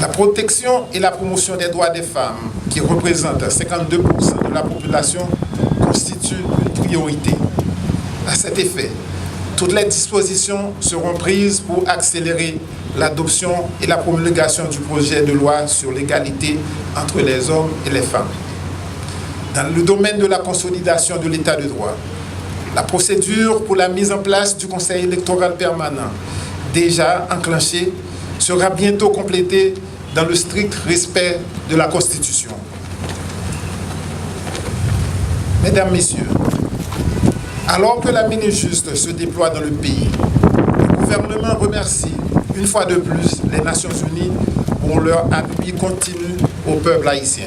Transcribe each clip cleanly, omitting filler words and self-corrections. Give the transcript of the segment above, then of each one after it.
La protection et la promotion des droits des femmes, qui représentent 52% de la population, constituent une priorité. À cet effet, toutes les dispositions seront prises pour accélérer l'adoption et la promulgation du projet de loi sur l'égalité entre les hommes et les femmes. Dans le domaine de la consolidation de l'état de droit, la procédure pour la mise en place du Conseil électoral permanent, déjà enclenchée, sera bientôt complétée dans le strict respect de la Constitution. Mesdames, Messieurs, alors que la Minijust se déploie dans le pays, le gouvernement remercie une fois de plus les Nations Unies pour leur appui continu au peuple haïtien.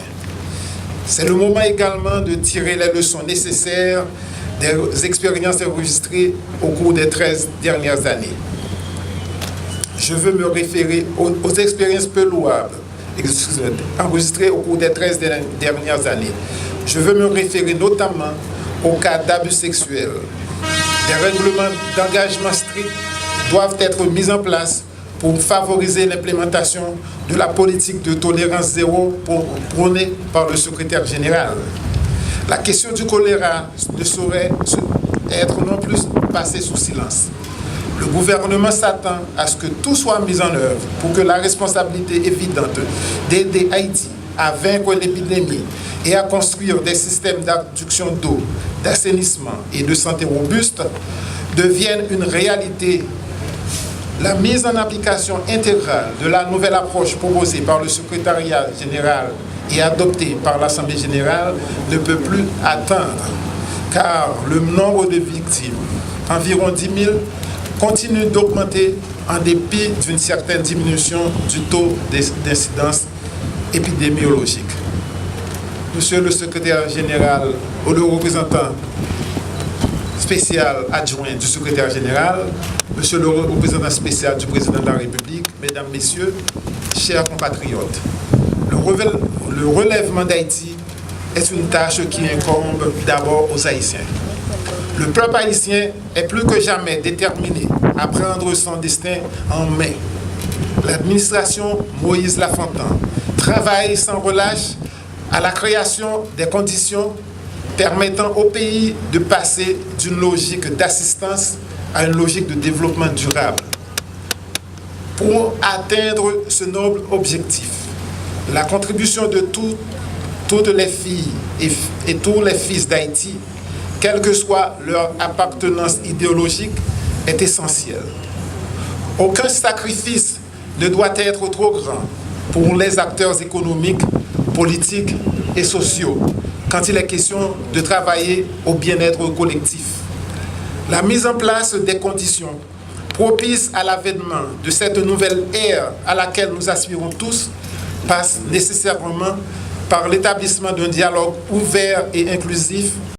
C'est le moment également de tirer les leçons nécessaires des expériences enregistrées au cours des 13 dernières années. Je veux me référer aux expériences peu louables enregistrées au cours des 13 dernières années. Je veux me référer notamment aux cas d'abus sexuels. Des règlements d'engagement stricts doivent être mis en place pour favoriser l'implémentation de la politique de tolérance zéro prônée par le secrétaire général. La question du choléra ne saurait être non plus passée sous silence. Le gouvernement s'attend à ce que tout soit mis en œuvre pour que la responsabilité évidente d'aider Haïti à vaincre l'épidémie et à construire des systèmes d'adduction d'eau, d'assainissement et de santé robustes devienne une réalité. La mise en application intégrale de la nouvelle approche proposée par le secrétariat général et adoptée par l'Assemblée générale ne peut plus attendre, car le nombre de victimes, environ 10 000, continue d'augmenter en dépit d'une certaine diminution du taux d'incidence épidémiologique. Monsieur le secrétaire général ou le représentant spécial adjoint du secrétaire général, monsieur le représentant spécial du président de la République, mesdames, messieurs, chers compatriotes, le relèvement d'Haïti est une tâche qui incombe d'abord aux Haïtiens. Le peuple haïtien est plus que jamais déterminé à prendre son destin en main. L'administration Moïse Lafontaine travaille sans relâche à la création des conditions permettant au pays de passer d'une logique d'assistance à une logique de développement durable. Pour atteindre ce noble objectif, la contribution de toutes les filles et tous les fils d'Haïti, quelle que soit leur appartenance idéologique, est essentielle. Aucun sacrifice ne doit être trop grand pour les acteurs économiques, politiques et sociaux quand il est question de travailler au bien-être collectif. La mise en place des conditions propices à l'avènement de cette nouvelle ère à laquelle nous aspirons tous passe nécessairement par l'établissement d'un dialogue ouvert et inclusif